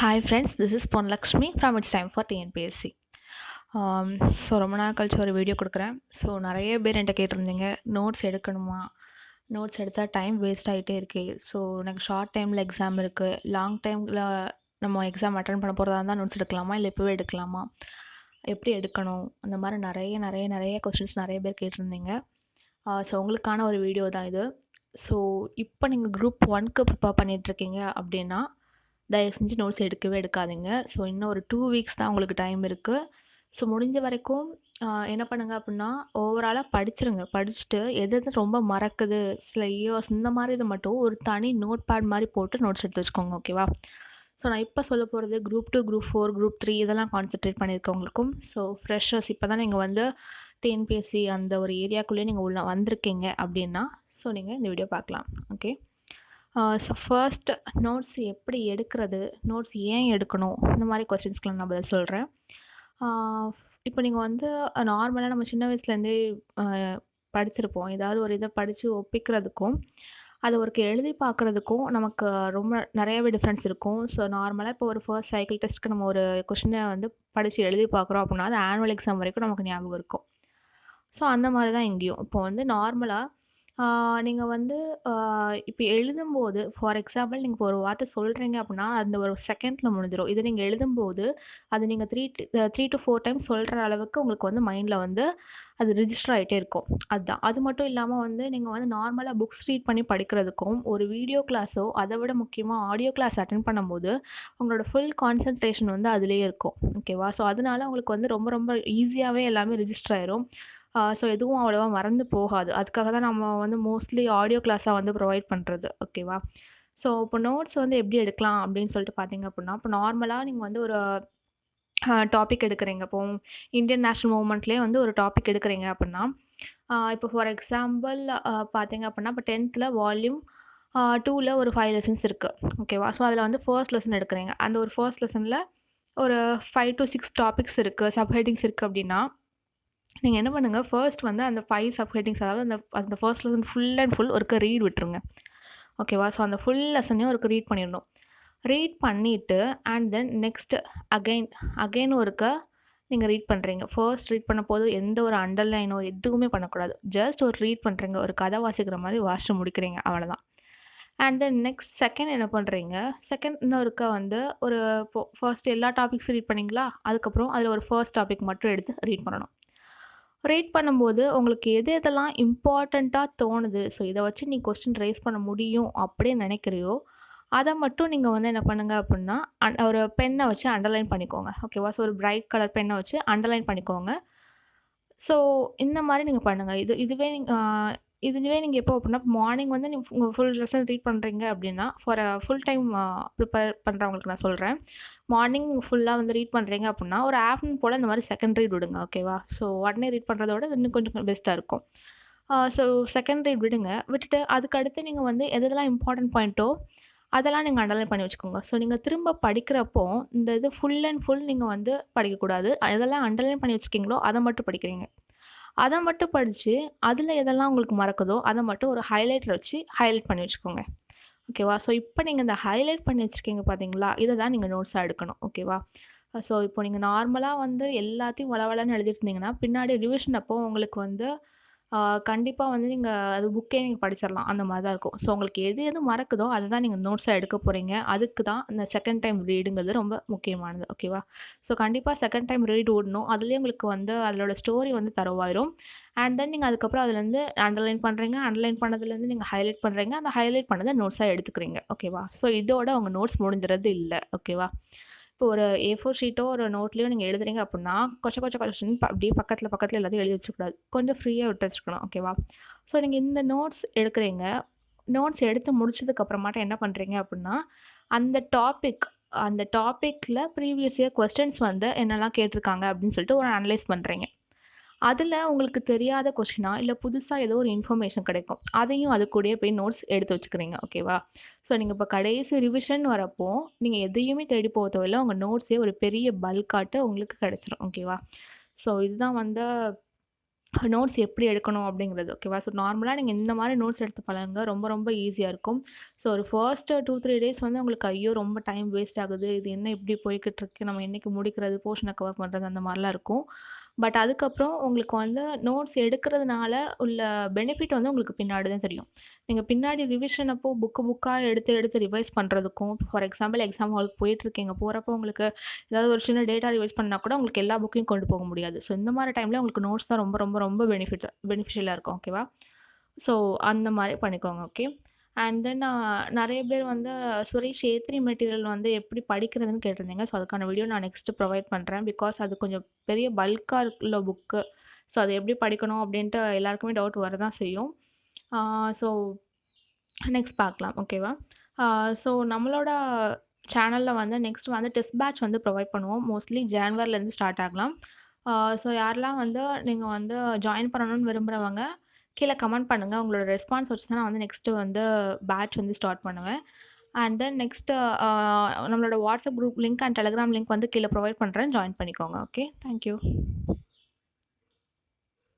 Hi friends, this is Pon Lakshmi from It's Time for TNPSC. So ரொம்ப நாள் கழிச்சு ஒரு வீடியோ கொடுக்குறேன். ஸோ நிறைய பேர் என்கிட்ட கேட்டிருந்தீங்க, நோட்ஸ் எடுக்கணுமா? நோட்ஸ் எடுத்தால் டைம் வேஸ்ட் ஆகிட்டே இருக்கே. ஸோ எனக்கு ஷார்ட் டைமில் எக்ஸாம் இருக்குது, லாங் டைமில் நம்ம எக்ஸாம் அட்டன் பண்ண போகிறதா இருந்தால் நோட்ஸ் எடுக்கலாமா, இல்லை இப்போவே எடுக்கலாமா, எப்படி எடுக்கணும், அந்த மாதிரி நிறைய நிறைய நிறைய கொஸ்டின்ஸ் நிறைய பேர் கேட்டிருந்தீங்க. ஸோ உங்களுக்கான ஒரு வீடியோ தான் இது. ஸோ இப்போ நீங்கள் குரூப் 1க்கு ப்ரிப்பேர் பண்ணிகிட்ருக்கீங்க அப்படின்னா தயவு செஞ்சு நோட்ஸ் எடுக்கவே எடுக்காதீங்க. ஸோ இன்னும் ஒரு 2 வீக்ஸ் தான் உங்களுக்கு டைம் இருக்குது. ஸோ முடிஞ்ச வரைக்கும் என்ன பண்ணுங்கள் அப்படின்னா, ஓவராலாக படிச்சிருங்க. படிச்சுட்டு எது எது ரொம்ப மறக்குது, சில இயர்ஸ் இந்த மாதிரி இது மட்டும் ஒரு தனி நோட் பேட் மாதிரி போட்டு நோட்ஸ் எடுத்து வச்சுக்கோங்க. ஓகேவா? ஸோ நான் இப்போ சொல்ல போகிறது குரூப் 2, குரூப் 4, குரூப் 3 இதெல்லாம் கான்சென்ட்ரேட் பண்ணியிருக்கவங்களுக்கும். ஸோ ஃப்ரெஷர்ஸ் இப்போ தான் நீங்கள் வந்து டிஎன்பிஎஸ்சி அந்த ஒரு ஏரியாக்குள்ளேயே நீங்கள் உள்ள வந்திருக்கீங்க அப்படின்னா, ஸோ நீங்கள் இந்த வீடியோ பார்க்கலாம். ஓகே. ஸோ ஃபர்ஸ்ட் நோட்ஸ் எப்படி எடுக்கிறது, நோட்ஸ் ஏன் எடுக்கணும், இந்த மாதிரி கொஸ்டின்ஸ்க்குலாம் நான் பதில் சொல்கிறேன். இப்போ நீங்கள் வந்து நார்மலாக நம்ம சின்ன வயசுலேருந்தே படிச்சிருப்போம். ஏதாவது ஒரு இதை படித்து ஒப்பிக்கிறதுக்கும் அதை ஒருக்கு எழுதி பார்க்குறதுக்கும் நமக்கு ரொம்ப நிறையாவே டிஃப்ரென்ஸ் இருக்கும். ஸோ நார்மலாக இப்போ ஒரு ஃபர்ஸ்ட் சைக்கிள் டெஸ்ட்டுக்கு நம்ம ஒரு கொஷினை வந்து படித்து எழுதி பார்க்குறோம் அப்படின்னா அது ஆனுவல் எக்ஸாம் வரைக்கும் நமக்கு ஞாபகம் இருக்கும். ஸோ அந்த மாதிரி தான் இங்கேயும். இப்போ வந்து நார்மலாக நீங்கள் வந்து இப்போ எழுதும்போது ஃபார் எக்ஸாம்பிள் நீங்கள் இப்போ ஒரு வார்த்தை சொல்கிறீங்க அப்படின்னா அந்த ஒரு செகண்டில் முடிஞ்சிடும். இதை நீங்கள் எழுதும்போது அது நீங்கள் 3 to 4 டைம்ஸ் சொல்கிற அளவுக்கு உங்களுக்கு வந்து மைண்டில் வந்து அது ரிஜிஸ்டர் ஆகிட்டே இருக்கும். அதுதான். அது மட்டும் இல்லாமல் வந்து நீங்கள் வந்து நார்மலாக புக்ஸ் ரீட் பண்ணி படிக்கிறதுக்கும் ஒரு வீடியோ கிளாஸோ அதை விட முக்கியமாக ஆடியோ கிளாஸ் அட்டென்ட் பண்ணும்போது உங்களோட ஃபுல் கான்சன்ட்ரேஷன் வந்து அதுலேயே இருக்கும். ஓகேவா? ஸோ அதனால உங்களுக்கு வந்து ரொம்ப ரொம்ப ஈஸியாகவே எல்லாமே ரிஜிஸ்டர் ஆயிரும். ஸோ எதுவும் அவ்வளோவா மறந்து போகாது. அதுக்காக தான் நம்ம வந்து மோஸ்ட்லி ஆடியோ கிளாஸாக வந்து ப்ரொவைட் பண்ணுறது. ஓகேவா? ஸோ இப்போ நோட்ஸ் வந்து எப்படி எடுக்கலாம் அப்படின்னு சொல்லிட்டு பார்த்தீங்க அப்படின்னா, இப்போ நார்மலாக நீங்கள் வந்து ஒரு டாபிக் எடுக்கிறீங்க. இப்போ இந்தியன் நேஷனல் மூவ்மெண்ட்லேயே வந்து ஒரு டாபிக் எடுக்கிறீங்க அப்படின்னா, இப்போ ஃபார் எக்ஸாம்பிள் பார்த்தீங்க அப்படின்னா, இப்போ 10th வால்யூம் 2ல் ஒரு 5 லெசன்ஸ் இருக்குது. ஓகேவா? ஸோ அதில் வந்து ஃபர்ஸ்ட் லெசன் எடுக்கிறீங்க. அந்த ஒரு ஃபர்ஸ்ட் லெசனில் ஒரு 5 to 6 டாபிக்ஸ் இருக்குது, சப்ஹெட்டிங்ஸ் இருக்குது அப்படின்னா நீங்கள் என்ன பண்ணுங்கள், ஃபர்ஸ்ட் வந்து அந்த 5 சப்ஹெட்டிங்ஸ், அதாவது அந்த first lesson full and full ஒருக்க ரீட் விட்டுருங்க. ஓகேவா? ஸோ அந்த ஃபுல் லெசனையும் ஒருக்க ரீட் பண்ணிடணும். ரீட் பண்ணிவிட்டு அண்ட் தென் நெக்ஸ்ட் அகைன் ஒருக்க நீங்கள் ரீட் பண்ணுறீங்க. ஃபர்ஸ்ட் ரீட் பண்ண போது எந்த ஒரு அண்டர்லைனோ எதுவுமே பண்ணக்கூடாது. ஜஸ்ட் ஒரு ரீட் பண்ணுறீங்க, ஒரு கதை வாசிக்கிற மாதிரி வாசிச்சு முடிக்கிறீங்க, அவ்வளோதான். அண்ட் தென் நெக்ஸ்ட் செகண்ட் என்ன பண்ணுறீங்க, செகண்ட் இன்னொருக்க வந்து ஒரு ஃபர்ஸ்ட் எல்லா டாபிக்ஸும் ரீட் பண்ணிங்களா, அதுக்கப்புறம் அதில் ஒரு ஃபர்ஸ்ட் டாபிக் மட்டும் எடுத்து ரீட் பண்ணணும். ரீட் பண்ணும்போது உங்களுக்கு எது எதெல்லாம் இம்பார்ட்டண்ட்டாக தோணுது, ஸோ இதை வச்சு நீ கொஸ்டின் ரைஸ் பண்ண முடியும் அப்படின்னு நினைக்கிறியோ அதை மட்டும் நீங்கள் வந்து என்ன பண்ணுங்கள் அப்படின்னா ஒரு பென்னை வச்சு அண்டர்லைன் பண்ணிக்கோங்க. ஓகேவா? ஸோ ஒரு பிரைட் கலர் பென்னை வச்சு அண்டர்லைன் பண்ணிக்கோங்க. ஸோ இந்த மாதிரி நீங்கள் பண்ணுங்கள். இதுவே நீங்கள் எப்போ அப்படின்னா மார்னிங் வந்து நீங்கள் உங்கள் ஃபுல் லெசன் ரீட் பண்ணுறீங்க அப்படின்னா ஃபார் ஃபுல் டைம் ப்ரிப்பேர் பண்ணுறவங்களுக்கு நான் சொல்கிறேன். மார்னிங் ஃபுல்லாக வந்து ரீட் பண்ணுறீங்க அப்படின்னா ஒரு ஆஃப்டர்நூன் போல் இந்த மாதிரி செகண்ட் ரீட் விடுங்க. ஓகேவா? ஸோ உடனே ரீட் பண்ணுறத விட இன்னும் கொஞ்சம் பெஸ்ட்டாக இருக்கும். ஸோ செகண்ட் ரீட் விட்டுட்டு அதுக்கடுத்து நீங்கள் வந்து எதெல்லாம் இம்பார்ட்டன்ட் பாயிண்ட்டோ அதெல்லாம் நீங்கள் அண்டர்லைன் பண்ணி வச்சுக்கோங்க. ஸோ நீங்கள் திரும்ப படிக்கிறப்போ இந்த இது ஃபுல் அண்ட் ஃபுல் நீங்கள் வந்து படிக்கக்கூடாது. எதெல்லாம் அண்டர்லைன் பண்ணி வச்சுருக்கீங்களோ அதை மட்டும் படிக்கிறீங்க. அதை மட்டும் படித்து அதில் எதெல்லாம் உங்களுக்கு மறக்குதோ அதை மட்டும் ஒரு ஹைலைட்டர் வச்சு ஹைலைட் பண்ணி வச்சுக்கோங்க. ஓகேவா? ஸோ இப்போ நீங்கள் இந்த ஹைலைட் பண்ணி வச்சுருக்கீங்க பார்த்தீங்களா, இதை தான் நீங்கள் நோட்ஸாக எடுக்கணும். ஓகேவா? ஸோ இப்போ நீங்கள் நார்மலாக வந்து எல்லாத்தையும் வளவளன்னு எழுதிருந்தீங்கன்னா பின்னாடி ரிவிஷன் அப்போ உங்களுக்கு வந்து கண்டிப்பாக வந்து நீங்கள் அது புக்கே நீங்கள் படிச்சிடலாம், அந்த மாதிரி தான் இருக்கும். ஸோ உங்களுக்கு எது எது மறக்குதோ அதை தான் நீங்கள் நோட்ஸாக எடுக்க போகிறீங்க. அதுக்கு தான் இந்த செகண்ட் டைம் ரீடுங்கிறது ரொம்ப முக்கியமானது. ஓகேவா? ஸோ கண்டிப்பாக செகண்ட் டைம் ரீட் விடணும். அதுலேயே உங்களுக்கு வந்து அதோட ஸ்டோரி வந்து தரவாயிரும். அண்ட் தென் நீங்கள் அதுக்கப்புறம் அதுலேருந்து அண்டர்லைன் பண்ணுறீங்க. அண்டர்லைன் பண்ணதுலேருந்து நீங்கள் ஹைலைட் பண்ணுறீங்க. அந்த ஹைலைட் பண்ணதை நோட்ஸாக எடுத்துக்கிறீங்க. ஓகேவா? ஸோ இதோட உங்கள் நோட்ஸ் முடிஞ்சுறது இல்லை. ஓகேவா? இப்போ ஒரு A4 ஷீட்டோ ஒரு நோட்லேயோ நீங்கள் எழுதுறீங்க அப்படின்னா கொஷின் அப்படியே பக்கத்தில் எல்லாத்தையும் எழுதி வச்சுக்கூடாது. கொஞ்சம் ஃப்ரீயாக விட்டு வச்சுக்கணும். ஓகேவா? ஸோ நீங்கள் இந்த நோட்ஸ் எடுக்கிறீங்க. நோட்ஸ் எடுத்து முடிச்சதுக்கப்புறமாட்ட என்ன பண்ணுறீங்க அப்படின்னா அந்த டாப்பிக்கில் ப்ரீவியஸ் இயர் கொஸ்டின்ஸ் வந்து என்னெல்லாம் கேட்டிருக்காங்க அப்படின்னு சொல்லிட்டு ஒரு அனலைஸ் பண்ணுறீங்க. அதில் உங்களுக்கு தெரியாத கொஸ்டினா இல்லை புதுசாக ஏதோ ஒரு இன்ஃபர்மேஷன் கிடைக்கும், அதையும் அது கூடயே போய் நோட்ஸ் எடுத்து வச்சுக்கிறீங்க. ஓகேவா? ஸோ நீங்கள் இப்போ கடைசி ரிவிஷன் வரப்போ நீங்கள் எதையுமே தேடி போக தேவையில்ல, உங்கள் நோட்ஸே ஒரு பெரிய பல்காட்டு உங்களுக்கு கிடச்சிரும். ஓகேவா? ஸோ இதுதான் வந்து நோட்ஸ் எப்படி எடுக்கணும் அப்படிங்கிறது ஓகேவா? ஸோ நார்மலா நீங்க இந்த மாரி நோட்ஸ் எடுத்து பழகுங்க. ரொம்ப ரொம்ப ஈஸியா இருக்கும். ஸோ ஒரு ஃபர்ஸ்ட்டு 2, 3 டேஸ் வந்து உங்களுக்கு ஐயோ! ரொம்ப டைம் வேஸ்ட் ஆகுது. இது என்ன இப்படி போய்க்கிட்டுருக்கு. நம்ம என்னைக்கு முடிக்கிறது, போர்ஷன கவர் பண்றது அந்த மாரிலாம் இருக்கும். பட் அதுக்கப்புறம் உங்களுக்கு வந்து நோட்ஸ் எடுக்கிறதுனால உள்ள பெனிஃபிட் வந்து உங்களுக்கு பின்னாடி தான் தெரியும். நீங்க பின்னாடி ரிவிஷன் அப்போ புக்கா எடுத்து எடுத்து ரிவைஸ் பண்றதுக்கும், ஃபார் எக்ஸாம்பிள் எக்ஸாம் ஹாலுக்கு போயிட்டுருக்கீங்க. போறப்போ உங்களுக்கு ஏதாவது ஒரு சின்ன டேட்டா ரிவைஸ் பண்ணா கூட உங்களுக்கு எல்லா புக்கையும் கொண்டு போக முடியாது. ஸோ இந்த மாரி டைம்ல உங்களுக்கு நோட்ஸ் தான் ரொம்ப ரொம்ப ரொம்ப பெனிஃபிஷியலா இருக்கும். ஓகேவா? ஸோ அந்த மாரி பண்ணிக்கோங்க. ஓகே. அண்ட் தென் நெறைய பேர் வந்து சுரேஷ் A3 மெட்டீரியல் வந்து எப்படி படிக்கிறதுன்னு கேட்டிருந்தீங்க. ஸோ அதுக்கான வீடியோ நான் நெக்ஸ்ட் ப்ரொவைட் பண்றேன். பிகாஸ் அது கொஞ்சம் பெரிய பல்கா உள்ள புக்கு. ஸோ அத எப்படி படிக்கணும் அப்படின்ட்டு எல்லாருக்குமே டவுட் வரதான் செய்யும். ஸோ நெக்ஸ்ட் பார்க்கலாம். ஓகேவா? ஸோ நம்மளோட சேனல்ல வந்து நெக்ஸ்ட் வந்து டெஸ்ட் பேட்ச் வந்து ப்ரொவைட் பண்ணுவோம். மோஸ்ட்லி ஜான்வரிலேருந்து ஸ்டார்ட் ஆகலாம். ஸோ யாரெல்லாம் வந்து நீங்க வந்து ஜாயின் பண்ணணும்னு விரும்புறவங்க, கீழ கமெண்ட் பண்ணுங்க. உங்களோட ரெஸ்பான்ஸ் வச்சு தான் நான் வந்து நெக்ஸ்ட்டு வந்து பேட்ச் வந்து ஸ்டார்ட் பண்ணுவேன். அண்ட் தென் நெக்ஸ்ட்டு நம்மளோட WhatsApp group link and Telegram link வந்து கீழ ப்ரொவைட் பண்றேன். ஜாயின் பண்ணிக்கோங்க. ஓகே. Thank you.